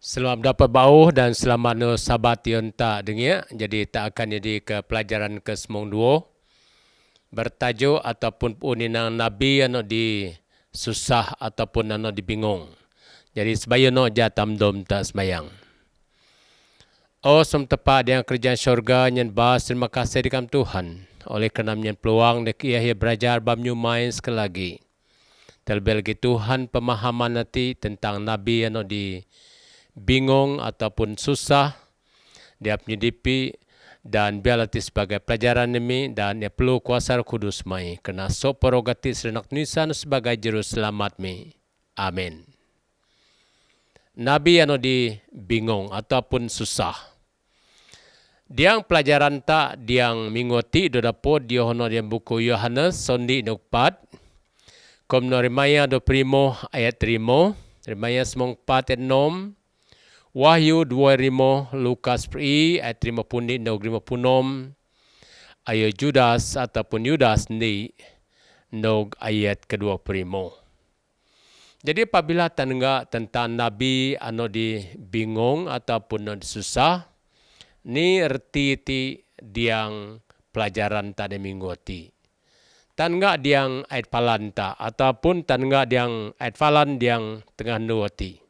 Selamat dapat bauh dan selamat no sabat yon tak dengar. Jadi tak akan jadi ke pelajaran ke semong dua. Bertajuk ataupun pun inang Nabi ano di susah ataupun ano di bingung. Jadi sebaya no jatam dom tak semayang. Oh som tepat yang kerjaan syurga nyen bas terima kasih dikam Tuhan. Oleh kerana nyen peluang dek ia belajar bab new main sekali lagi. Terlebih lagi Tuhan pemahaman nanti tentang Nabi ano di bingung ataupun susah dia penyedipi dan biarlah sebagai pelajaran ini dan dia perlu kuasa Roh Kudus mai kerana so prerogatif serenak nisan sebagai juru selamat mi. Amin. Nabi yang di bingung ataupun susah. Diang pelajaran tak diang mingoti do dapur dia hono dia buku Yohanes sondi nukpat. Kom no rimaya do primo ayat 3, rimaya semong 4 ayat 6. Wahyu 2 Lukas pri ayat 50 dan 56 ayat Judas ataupun Yudas ni nog ayat ke-25. Jadi apabila tengah tentang Nabi ano di bingung ataupun no susah, ni erti ti diang pelajaran tadi minggu ti. Tengah diang ayat palanta ataupun tengah diang ayat falan diang tengah nuati.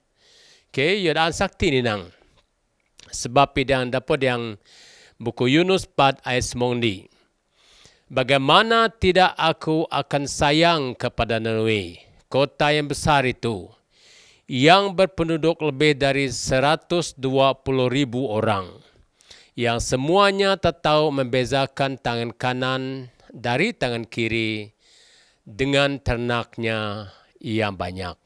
Okay, yudaan sakti ni nang. Sebab yang dapat yang buku Yunus 4 ayat semong ni. Bagaimana tidak aku akan sayang kepada Nineve, kota yang besar itu, yang berpenduduk lebih dari 120,000 orang, yang semuanya tak tahu membezakan tangan kanan dari tangan kiri dengan ternaknya yang banyak.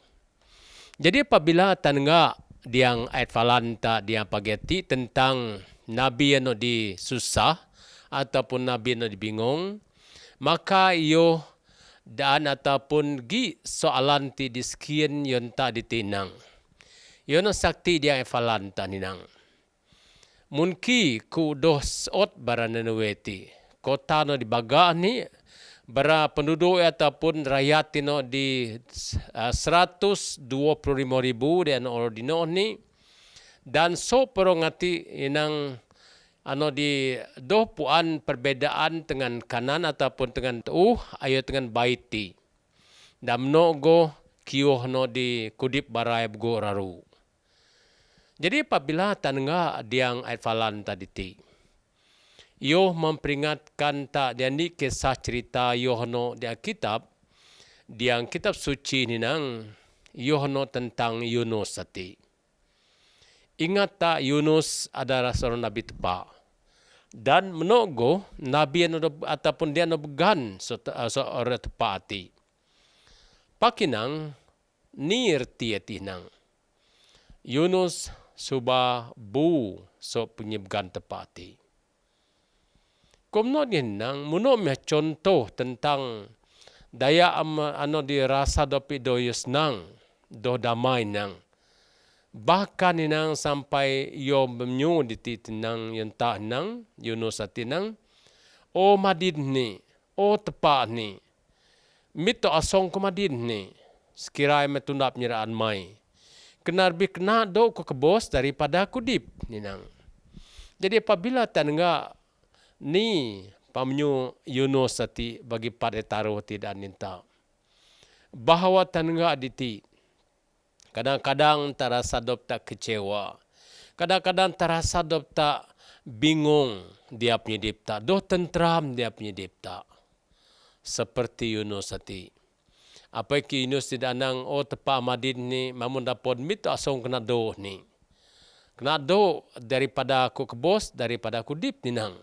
Jadi apabila tengah diang ayat falanta diang pageti tentang Nabi yang di susah ataupun Nabi yang di bingung, maka iyo dan ataupun gi soalan ti di sekian yon tak ditinang. Yon sakti diang ayat falanta ninang. Munki ku dos ot barananweti. Kota no di baga ni bara penduduk ataupun rakyat tino di 125,000 dan ordino ni dan so perongati inang ano di doh puan perbedaan dengan kanan ataupun dengan ayo dengan baiti dan mnogo kiyoh no di kudip barai go raru. Jadi apabila tangga diang ayat falan tadi ti yo memperingatkan tak dia ni kisah cerita Yohano dia kitab diang kitab suci ni nang Yohano tentang Yunus tadi. Ingat tak Yunus adalah seorang nabi tepat dan menogo nabi ataupun dia nobegan seorang tepat hati. Pakinang ni erti nang Yunus subah bu so penyebgan tepat hati. Komno din nang muno me contoh tentang daya ano di rasa dopi doyus nang do damai nang bahkan nang sampai yo menyu di titinang yang tak nang Yunus atinang o madid ni o tepa ni mito asong ko madid ni sekiranya metundap nyeraan mai kenar bi kena do ko kebos daripada kudip ninang. Jadi apabila tangga ni pamnyu Yunus ati bagi pada taruh tidak ninta. Bahawa tangga diti kadang-kadang terasa dop tak kecewa. Kadang-kadang terasa dop tak bingung dia punya dipta. Doh tentram dia punya dipta. Seperti Yunus ati. Apa ki Yunus tidak nang tepa madin ni mamun dapod mit asong kena doh ni. Kena doh daripada aku kebos daripada aku dip ni nang.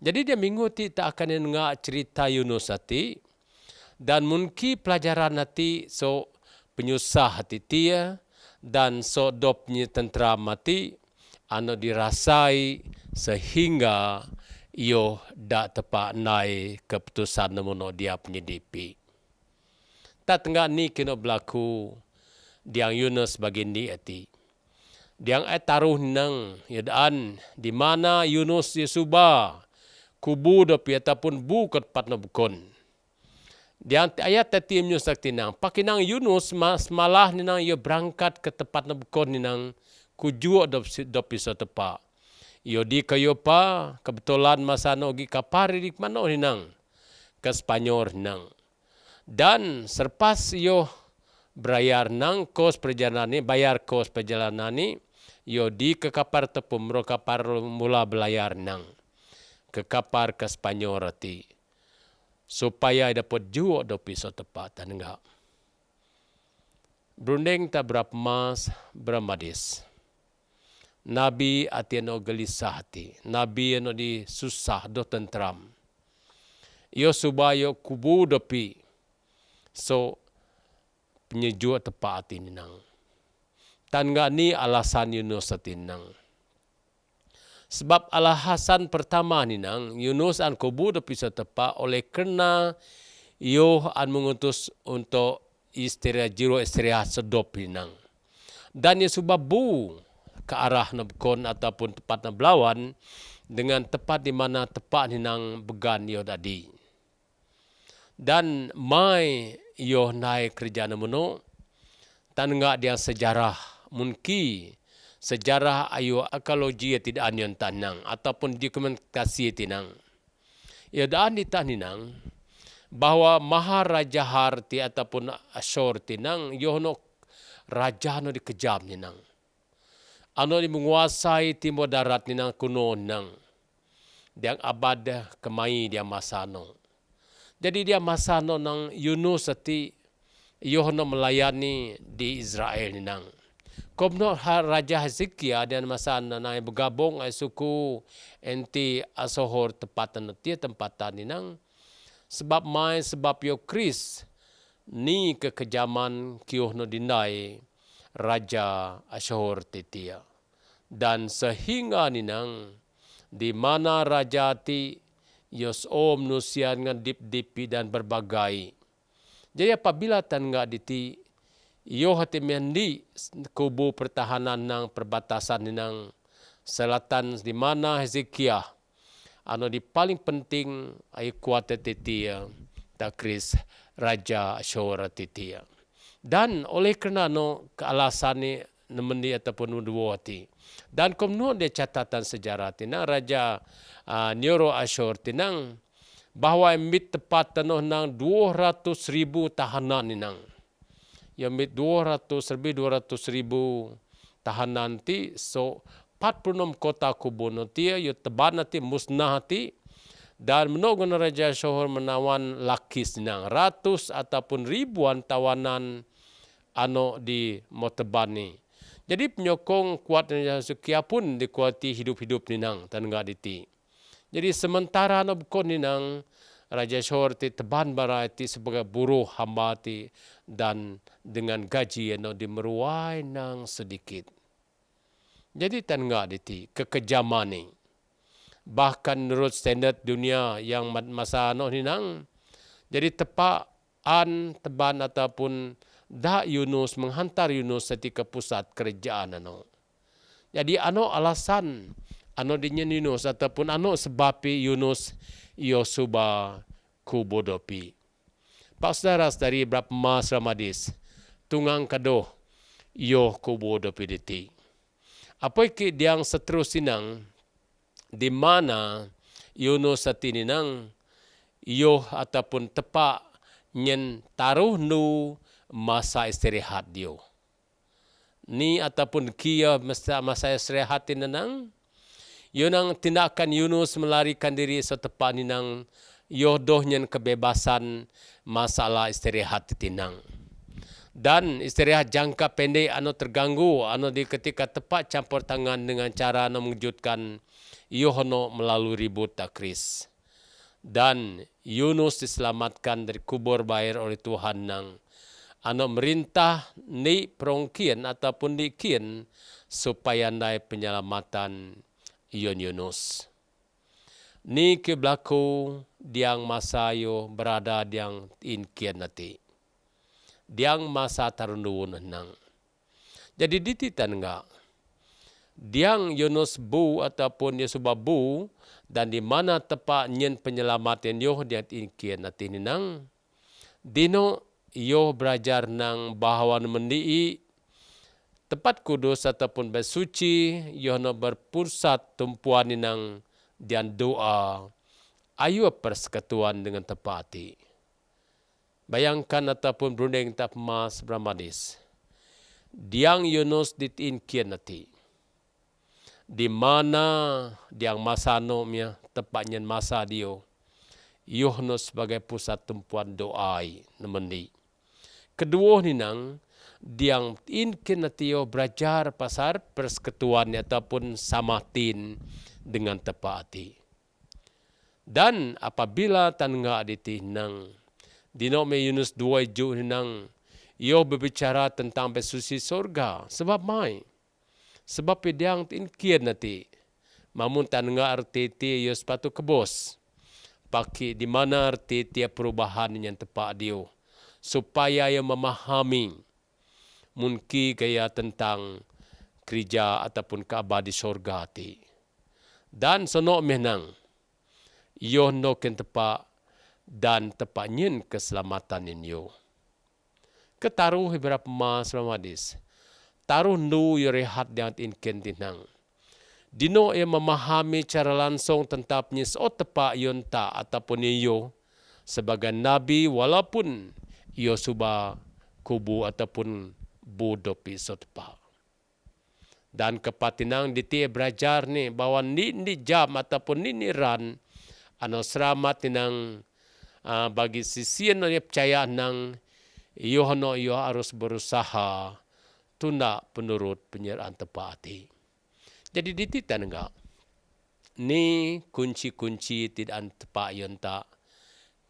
Jadi dia minggu ti tak akan dengar cerita Yunus hati dan mungkin pelajaran hati so penyusah hati dia dan so dopnya tentram hati anu dirasai sehingga iyo dak tepat naik keputusan namun dia penyedipi. Tak tengah ni kena berlaku diang Yunus bagi ni hati. Diang taruh nang yadaan di mana Yunus Yesuba kubu dopi ataupun bu ke tempat no bukon. Dia ayat tadi menyusak tinang. Pakinang Yunus malah ninang ia berangkat ke tempat no bukon ninang kujuo dopi so tepa. Iyo di kayo pa kebetulan masa no gi kapari di mano hinang ke Spanyol hinang. Dan serpas iyo bayar nang kos perjalanan ni, bayar kos perjalanan ni, yo di ke kapar tepum ro kapar mula belayar nang ke kapar ke Spanyol rati supaya dapat juo dopi so tepat dan enggak. Berunding tak berapa mas beramadis. Nabi ati no gelisah hati. Nabi no di susah do tentram. Yo subayo kubu dopi. So penyejuk tepat hati ninang. Tan enggak ni alasan Yunus hati ninang. Sebab alasan pertama ninang, Yunus an kubu dopi so tepat oleh kerana yo an mengutus untuk istirahat sedop ninang. Dan ia sebab bu ke arah nebkon ataupun tempat nebelawan dengan tepat di mana tepat ninang began yo tadi. Dan mai yo naik kerja namuno tan enggak dia sejarah mungkin sejarah ayo ekologi tidak anion tanang ataupun dokumentasi tinang. Ya daan di taninang bahwa Maharaja Harti ataupun Ashur tinang yo no raja no dikejam ninang. Ano di menguasai timur darat ninang kuno nang. Dia abad kemai dia masano. Jadi dia masano nang Yunus ati yohno melayani di Israel ninang. Komno Raja Hezekia dan masana nang bergabung ai suku enti Asohor tempatan ti tempatan ninang. Sebab mai sebab yo Kris ni kekejaman kiohno dinai Raja Ashur titia. Dan sehingga ninang di mana raja ti yos om nusian ngan dip-dipi dan berbagai. Jadi apabila tan enggak diti yo hati mendi kubu pertahanan nang perbatasan ninang selatan di mana Hezekia ano di paling penting ay kuat titia takris Raja Ashur titia. Dan oleh kerana no kealasan ni nemendi ataupun dua hati. Dan komno dia catatan sejarah tinang Raja Neuro Ashur tinang bahawa mit tepat tanoh nang 200,000 tahanan ninang. Yang mit 200,000 tahanan ti so 46 kota kubuno ti yo teban ti musnah ti. Dan menogon Raja Ashur menawan lakis ninang ratus ataupun ribuan tawanan ano di Motebani. Jadi penyokong kuat Hezekia pun dikuati hidup-hidup ninang dan enggak diti. Jadi sementara no bukon ninang Raja Ashur ti teban barati sebagai buruh hamba ti dan dengan gaji ano dimeruai nang sedikit. Jadi tan enggak diti kekejaman ni. Bahkan menurut standard dunia yang masa no ninang jadi tepaan teban ataupun dah Yunus menghantar Yunus ketika pusat kerajaan ano. Jadi ano alasan ano dinyen Yunus ataupun ano sebapi Yunus iyo suba kubodopi. Pak saudara dari berapa mas Ramadis tungang kadoh iyo kubodopi diti. Apa iki diang seterusinang di mana Yunus satininang iyo ataupun tepak nyen taruh nu masa istirahat dia. Ni ataupun kia masa istirahat tinang, yunang tindakan Yunus melarikan diri setepat ninang yodohnya kebebasan masalah istirahat tinang. Dan istirahat jangka pendek anu terganggu anu di ketika tepat campur tangan dengan cara anu mengejutkan yohono melalui ribut takris. Dan Yunus diselamatkan dari kubur bayar oleh Tuhan nang ano merintah ni perongkian ataupun dikian supaya naik penyelamatan Yunus. Ni ke berlaku diang masa yo berada diang inkian nanti. Diang masa tarunduun nang. Jadi dititan enggak. Diang Yunus bu ataupun Yesuba bu dan di mana tepat nyen penyelamatan yo diang inkian nanti nang. Dino yo belajar nang bahawa mendii Tempat kudus ataupun bersuci, yono berpusat tumpuan inang dan doa, ayu persekutuan dengan tepati. Bayangkan ataupun berunding tak mas Brahmadis. Diang Yunus ditin kian nati. Di mana diang masano mia tepatnya masa dio. Yohanes sebagai pusat tumpuan doai nemendi. Kedua ninang diang inkin natio belajar pasar persekutuan ataupun samatin dengan tepati. Dan apabila tangga aditi nang dino me Yunus 2 ju nang yo berbicara tentang besusi surga sebab mai sebab diang inkin nati mamun tangga arti ti yo sepatu kebos pakai di mana arti tiap perubahan yang tepat dia supaya ia memahami mungkin gaya tentang kerja ataupun keabadi surga ti. Dan sonok menang yo noken tepat dan tepatnya keselamatan inyo. Ketaruh beberapa mas ramadis. Taruh nu yo rehat yang inken tinang. Dino ia memahami cara langsung tentang penyesot tepak yonta ataupun iyo sebagai nabi walaupun iyo suba kubu ataupun budopi sotepak. Dan kepatinang ditie belajar ni bahwa ni jam ataupun ni ran ano seramat tinang bagi sisian yang percaya nang iyo hano iyo harus berusaha tunda penurut penyerahan tepati. Jadi dititan enggak? Ni kunci-kunci tidak tepat yang tak.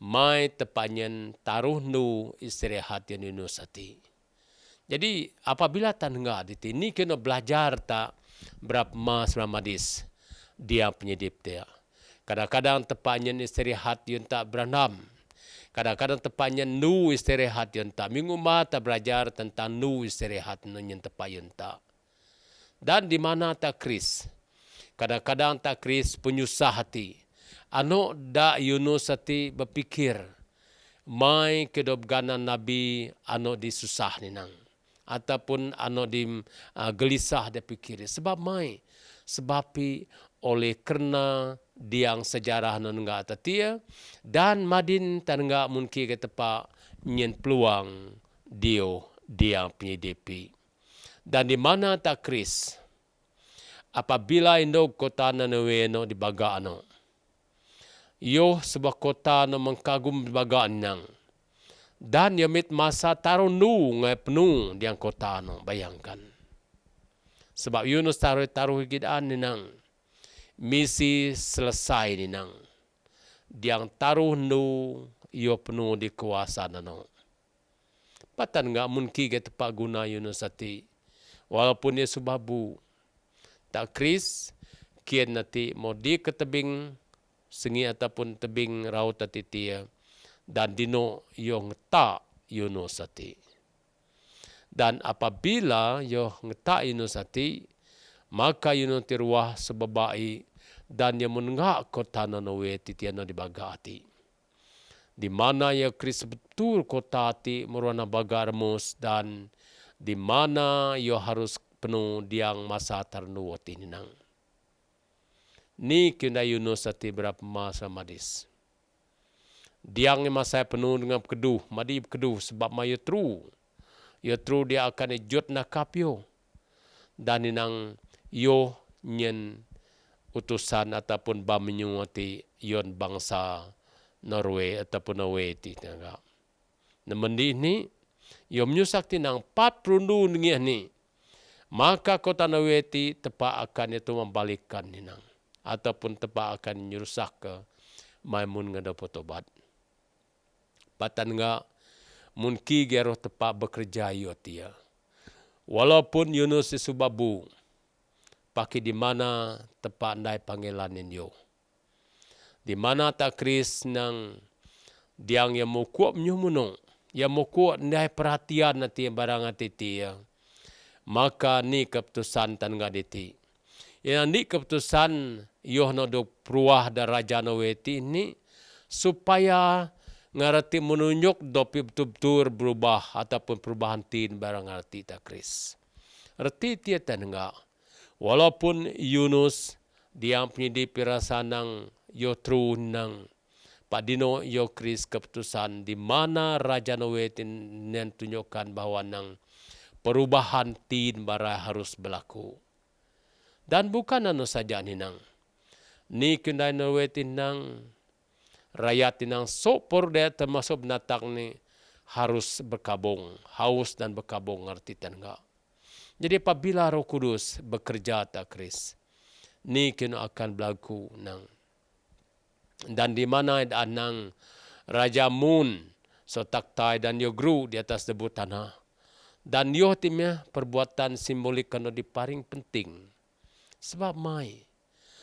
Mai tepatnya taruh nu istirahat yang nusati. Jadi apabila tan enggak diti, ni kena belajar tak berapa mas ramadis dia penyedip dia. Kadang-kadang tepatnya istirahat yang tak beranam. Kadang-kadang tepatnya nu istirahat yang tak. Minggu mata belajar tentang nu istirahat yang tepat yang tak. Dan di mana tak kris. Kadang-kadang tak kris penyusah hati. Ano da Yunus hati berpikir. Mai kedobganan Nabi ano disusah ni nang. Ataupun ano di gelisah dia pikir. Sebab mai. Sebab oleh kerana diang sejarah nan enggak tatia. Dan madin tan enggak mungkin ke tepak nyen peluang dio diang penyidipi. Dan di mana tak kris, apabila indo kota nanaweno di baga ano, yo sebuah kota no mengkagum di baga nang, dan yamit masa taruh nu ngai penuh diang kota ano, bayangkan. Sebab Yunus taruh higidaan ni nang, misi selesai ni nang, diang taruh nu yo penuh di kuasa ano. Patan enggak mungkin ke tepat guna Yunus hati. Walaupun ia subabu, tak kris, kian nanti mau di ke tebing sengi ataupun tebing raut tati tia, dan dino yang tak Yunus hati. Dan apabila yang tak Yunus hati, maka Yunus tiruah sebabai dan yang menengah kota nanawe titiana di baga hati. Di mana ya kris betul kota hati merwana baga remus dan di mana yo harus penuh diang masa ternuat ini nang. Ni kena Yunus hati berapa masa madis. Diang masa penuh dengan keduh, madi keduh sebab mayu tru. Yo tru dia akan ejut nakap yo. Dan inang yo nyen utusan ataupun bamenyu hati yon bangsa Norway ataupun Norway ti naga. Nemendi ni yo menyusak tinang 40 nengih ni. Maka kota Naweti tepat akan itu membalikkan ninang. Ataupun tepat akan nyurusak ke Maimun ngada potobat. Patan enggak mungkin geroh tepat bekerja yo tia. Walaupun Yunus subabu pakai di mana tepat ndai panggilan yo. Di mana tak kris nang diang yang mau kuat menyumunong. Yang mau kuat ndai perhatian nanti barang hati tia. Maka ni keputusan tan ngaditi. Yang ni keputusan yohno do pruah da raja Naweti ni supaya ngarati menunjuk dopi betul-betul berubah ataupun perubahan tin barang arti tak kris. Erti tia tanenga. Walaupun Yunus diang penyidi pirasanang yo tru nang padino yo kris keputusan di mana Raja Nowetin nen tunjukkan bahwa nang perubahan tin bara harus berlaku. Dan bukan anu saja ninang. Ni kendai Nowetin nang rakyat nang sopor dia termasuk binatang ni harus berkabung, haus dan berkabung ngerti tanenga. Jadi apabila Roh Kudus bekerja tak Kris, ni kena akan berlaku nang. Dan di mana nang Raja Mun so taktai dan yo gru di atas debu tanah. Dan yo timnya perbuatan simbolik kena di paling penting. Sebab mai,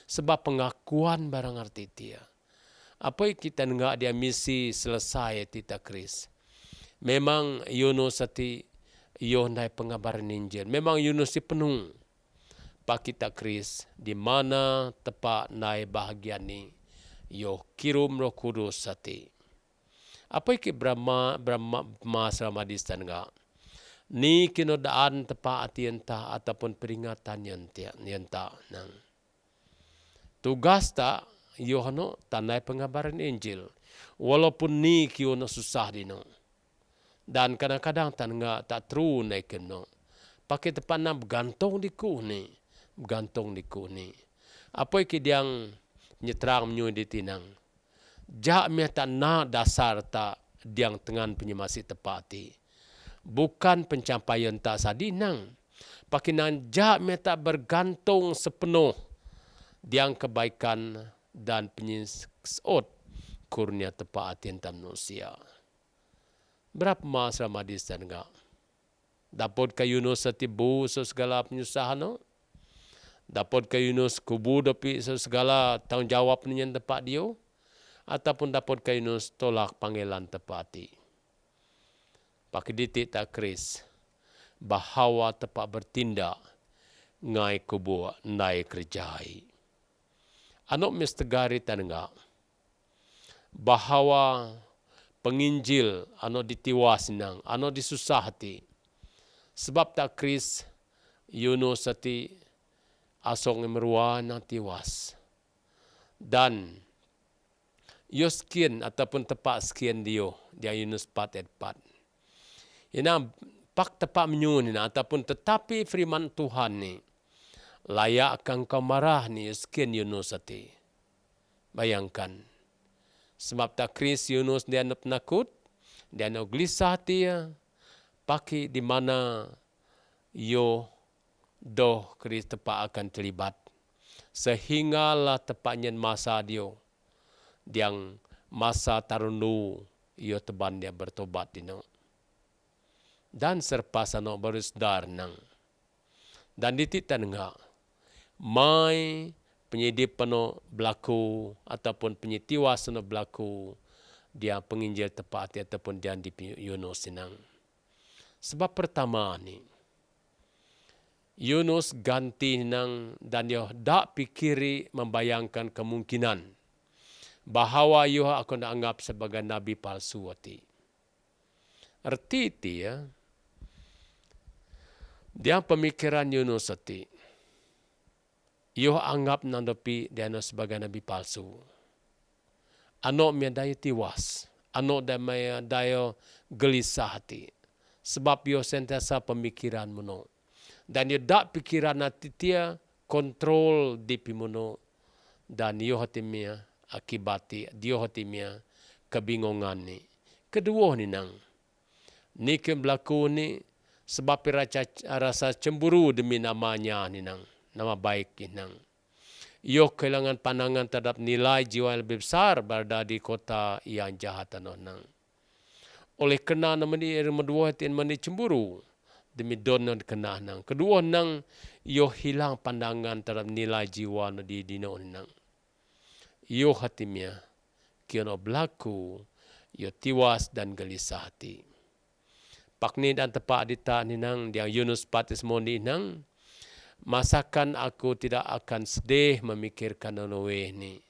sebab pengakuan barang arti dia. Apa kita enggak dia misi selesai tita Kris. Memang Yunus sati yo ndai pengabaran Injil. Memang Yunus si penuh. Pak kita Kris di mana tepat nai bahagian ni yo kirum Roh Kudus sati. Apa iki Brahma selama di sana ni kinodaan tepat ati entah ataupun peringatan yenta nang. Tugas tak Yohano tanai pengabaran Injil. Walaupun ni kiono susah dino. Dan kadang-kadang tangga tak true naik keno. Pakai tepat nak bergantung di ku ni. Bergantung di ku ni. Apa iki diang nyetrang menyu di tinang. Jak meh tak na dasar tak diang tengan penyemasi tepati. Bukan pencapaian tak sadinang. Pakai nang jak meh tak bergantung sepenuh diang kebaikan dan penyesot kurnia tepat tintam manusia. Berapa masa madis dan enggak? Dapat ke Yunus setibu segala penyusahan no? Dapat ke Yunus kubu dapi segala tanggungjawab yang tepat dia? Ataupun dapat ke Yunus tolak panggilan tepati? Pakai ditik tak Kris. Bahawa tepat bertindak ngai kubu naik kerjai. Anok mistegari tan enggak? Bahawa penginjil ano ditiwas nang, ano disusah hati. Sebab tak Kris Yunus hati asong merua nang tiwas. Dan Yoskian ataupun tepat sekian dia Yunus 4:4. Ina pak tepat menyun ataupun tetapi firman Tuhan ni layak akan kau marah ni Yoskian Yunus hati. Bayangkan. Sebab tak Kris Yunus dia nak penakut, dia nak gelisah dia, pakai di mana yo doh Kris tepat akan terlibat. Sehinggalah tepatnya masa dia, yang masa tarunu yo teban dia bertobat dino. Dan serpas ano baru sedar nang. Dan dititan enggak, mai penyedip penuh berlaku ataupun penyetiwas penuh berlaku dia penginjil tepat ataupun dia di Yunus senang. Sebab pertama ni Yunus ganti nang dan dia tak pikiri membayangkan kemungkinan bahawa ia akan dianggap sebagai nabi palsu hati. Arti dia pemikiran Yunus hati. Ia anggap nandopi dia sebagai nabi palsu. Ano dia daya tiwas. Ano dia daya gelisah hati. Sebab ia sentiasa pemikiran mono. Dan ia tak pikiran hati dia kontrol di pimono. Dan ia hati dia akibati. Dia hati dia kebingungan ni. Kedua ni nang. Ni berlaku ni sebab rasa cemburu demi namanya ni nang. Nama baik inang. Ia kehilangan pandangan terhadap nilai jiwa yang lebih besar berada di kota yang jahat nang. Oleh kena nama ni dua hati mani cemburu demi dono kena nang. Kedua nang ia hilang pandangan terhadap nilai jiwa di dino nang. Ia hatimnya kena berlaku ia tiwas dan gelisah hati. Pakni dan tepat dita ni nang dia Yunus patis moni nang. Masakan aku tidak akan sedih memikirkan Noe ini.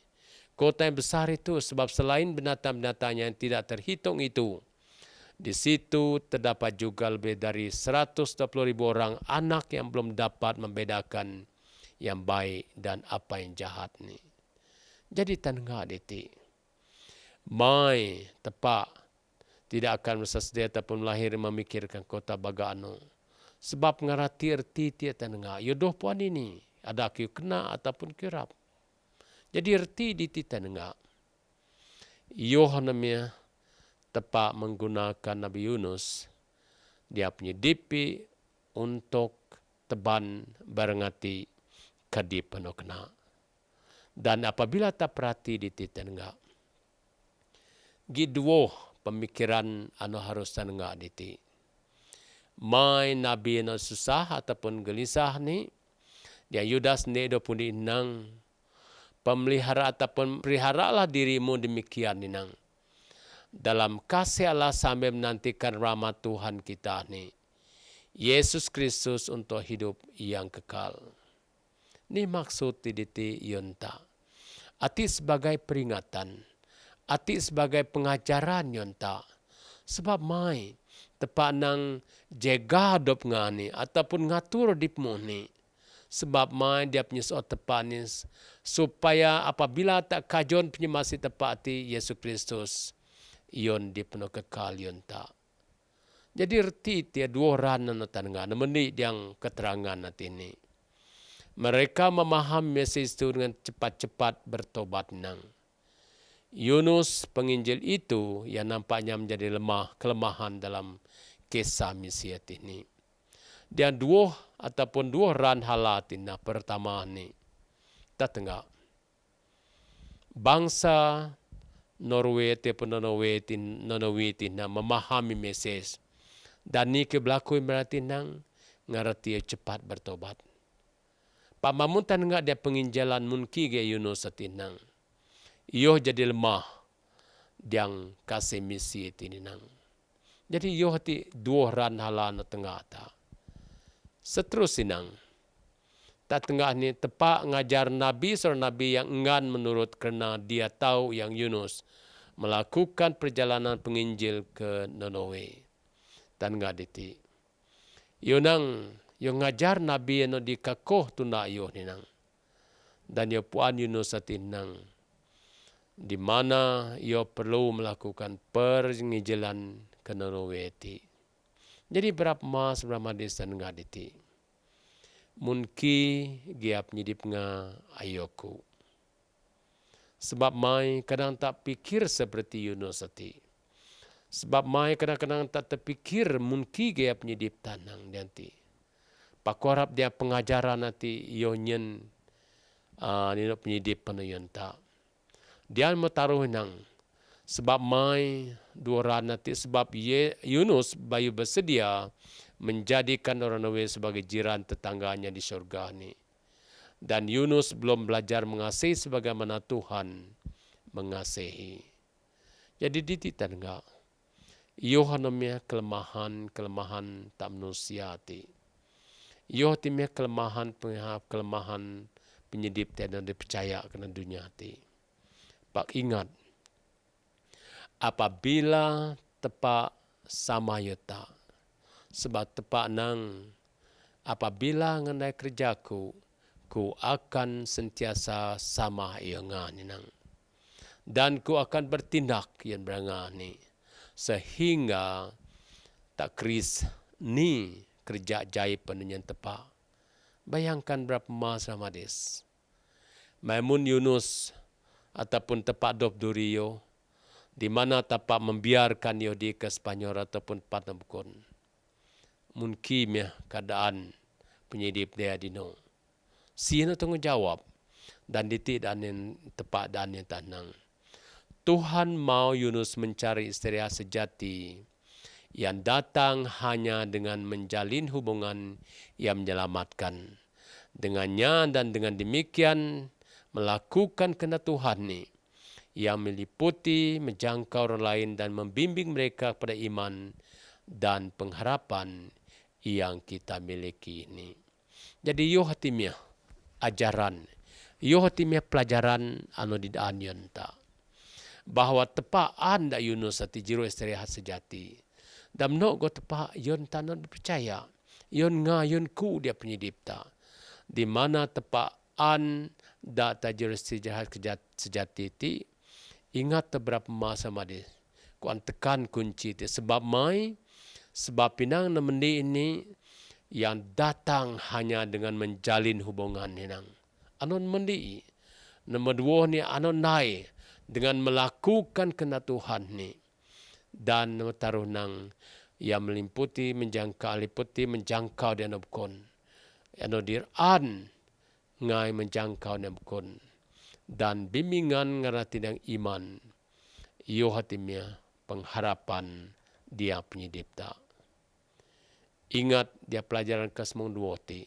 Kota yang besar itu sebab selain binatang-binatang yang tidak terhitung itu, Di situ terdapat juga lebih dari 120.000 orang anak yang belum dapat membedakan yang baik dan apa yang jahat ni. Jadi tangga diti. Mai tepak tidak akan bersedia ataupun lahir memikirkan kota bagano. Sebab ngarati erti dia tangga. Yodoh puan ini ada kiu kena ataupun kirap. Jadi erti di tangga. Yohanemia tepat menggunakan Nabi Yunus, dia punya dipi untuk teban berengati kadi penuh kena. Dan apabila tak perhati di tengah, gidwo pemikiran anu harus tengah diti. Mai Nabi anu susah ataupun gelisah ni, dia Yudas ni do pun inang pemelihara ataupun peliharalah dirimu demikian inang. Dalam kasih Allah sambil menantikan rahmat Tuhan kita ni. Yesus Kristus untuk hidup yang kekal. Ini maksud diti yonta. Ati sebagai peringatan. Ati sebagai pengajaran yonta. Sebab mai tepat nang jaga dop ngani ataupun ngatur dipmu ni. Sebab mai dia punya soal tepat ni supaya apabila tak kajon punya masih tepat ti Yesus Kristus. Iyon di penuh kekal yon tak. Jadi erti dia dua orang na tangga, namani yang keterangan nanti ini. Mereka memahami mesej itu dengan cepat-cepat bertobat nang. Yunus penginjil itu yang nampaknya menjadi kelemahan dalam kisah misiat ini. Dan dua orang halatina pertama ni. Tatengah. Bangsa Norway ataupun Norway na memahami mesej. Dan ni kebelakui berarti nang ngerti cepat bertobat. Pak Mamuntan enggak dia penginjalan munki ge Yunus atinang. Iyo jadi lemah yang kasih misi atinang. Jadi iyo hati dua ran halan tengah ta. Seterusinang. Tak tengah ni tepak ngajar Nabi seorang Nabi yang enggan menurut kerana dia tahu yang Yunus melakukan perjalanan penginjil ke Ninawi. Dan enggak diti. Yunang yang ngajar Nabi yang dikakoh tuna yo ninang. Dan yo puan Yunus atinang. Di mana yo perlu melakukan penginjilan ke Ninawi ti. Jadi berapa mas berapa desa enggak diti. Munki giap nyidip nga ayoku. Sebab mai kadang tak pikir seperti Yunus ati. Sebab mai kadang-kadang tak terpikir munki giap nyidip tanang nanti. Pakorap dia pengajaran nanti yonyen nino penyidip penuyon tak. Dia metaruh nang. Sebab mai dua nanti sebab Yunus bayu bersedia menjadikan orang Nawi sebagai jiran tetangganya di syurga ni. Dan Yunus belum belajar mengasihi sebagaimana Tuhan mengasihi. Jadi dititan enggak. Yohanemia kelemahan tak manusia ti. Yohanemia kelemahan penyedip dan dipercaya kena dunia ti. Pak ingat. Apabila tepak sama yota. Sebab tepat nang apabila ngenai kerjaku, ku akan sentiasa sama ianga ni nang. Dan ku akan bertindak yang beranga ni. Sehingga tak keris ni kerja jaib penunyan tepat. Bayangkan berapa masa madis. Maimun Yunus ataupun tepat dop duriyo. Di mana tepat membiarkan yo di ke Spanyol ataupun Patambukun. Mungkin ya keadaan penyedip dia dino. Siapa tanggung jawab dan tidak dan tepat dan yang tanang. Tuhan mau Yunus mencari istri sejati yang datang hanya dengan menjalin hubungan yang menyelamatkan. Dengannya dan dengan demikian melakukan kehendak Tuhan ni yang meliputi menjangkau orang lain dan membimbing mereka kepada iman dan pengharapan yang kita miliki ini. Jadi yo hatimnya ajaran, yo hatimnya pelajaran anu didaan ta. Bahawa tepat anda Yunus ati jiro istirahat sejati. Dan no go tepa yon tanon percaya. Yon yon ku dia penyidipta. Di mana tepaan da tajur sejahat sejati ti ingat berapa masa madi. Kuan tekan kunci ti sebab pinang nemendi ini yang datang hanya dengan menjalin hubungan hinang. Anon mendi. Nombor dua ni anon nai dengan melakukan kena Tuhan ni. Dan taruh nang yang meliputi menjangkau dia nabkon. Ano diran ngai menjangkau nabkon. Dan bimbingan ngarati ng iman. Iyo hatimnya pengharapan dia penyidipta. Ingat dia pelajaran kesemung duoti.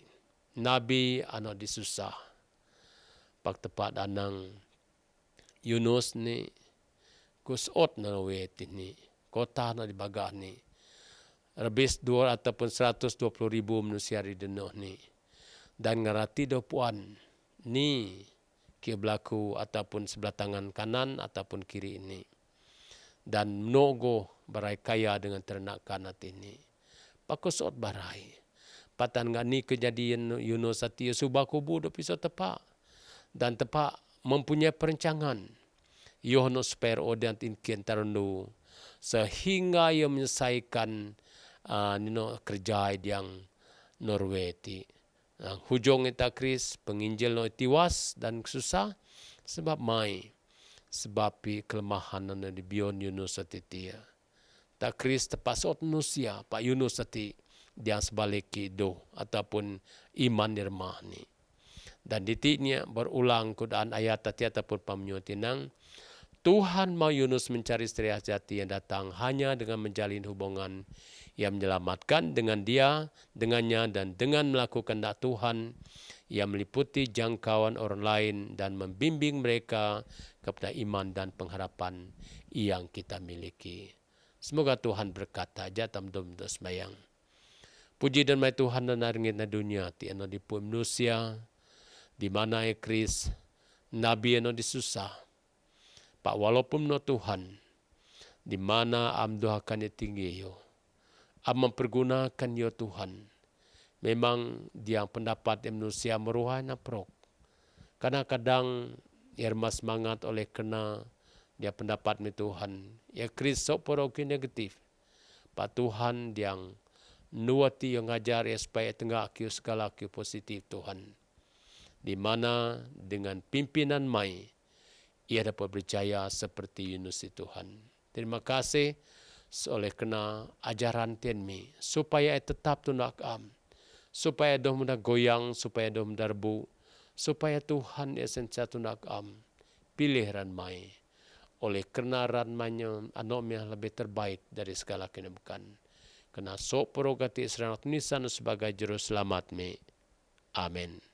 Nabi ano disusah. Pagtepat anang Yunus ni kusot na weti ni. Kota na di bagah ni. Rebis 2 ataupun 120,000 manusia di denuh ni. Dan ngarati do puan ni ke belaku ataupun sebelah tangan kanan ataupun kiri ini. Dan mnogo barai kaya dengan ternakan hati ini. Pakusot barai. Patan ngani kejadian Yunus hati subah kubu do pisau tepak. Dan tepak mempunyai perencangan. Yohno spare odian inkian tarandu. Sehingga ia menyelesaikan kerja yang Norway ti. Hujung ita Kris penginjil no tiwas dan susah sebab sebab kelemahan di bion Yunus ati. Tak Kris tepasot nusia Pak Yunus ati yang sebaliki do ataupun iman nirmah ni. Dan ditiknya berulang kudaan ayat tadi ataupun pamnyotinang Tuhan mau Yunus mencari istri sejati yang datang hanya dengan menjalin hubungan yang menyelamatkan dengan dia, dengannya dan dengan melakukan dak Tuhan yang meliputi jangkauan orang lain dan membimbing mereka kepada iman dan pengharapan yang kita miliki. Semoga Tuhan berkata jatam dom dos mayang. Puji dan mai Tuhan dan naringit na dunia ti ano di manusia di mana Kris nabi ano disusah. Pak walaupun no Tuhan, di mana am doakan tinggi yo, am mempergunakan yo Tuhan. Memang dia pendapat manusia meruah naprok. Kadang-kadang irma semangat oleh kena dia pendapat ni Tuhan. Ya Kristus poroki negatif. Pak Tuhan yang nuati yang ngajar ya supaya tengah kiu segala kiu positif Tuhan. Di mana dengan pimpinan mai ia dapat berjaya seperti Yunus Tuhan. Terima kasih oleh kena ajaran tenmi supaya tetap tunak supaya doh mudah goyang, supaya doh mudah rebu, supaya Tuhan esensia tunak pilih ranmai oleh kena ranmanya anomnya lebih terbaik dari segala kenebukan. Kena sok progati Israel nisan sebagai juru selamat mi. Amin.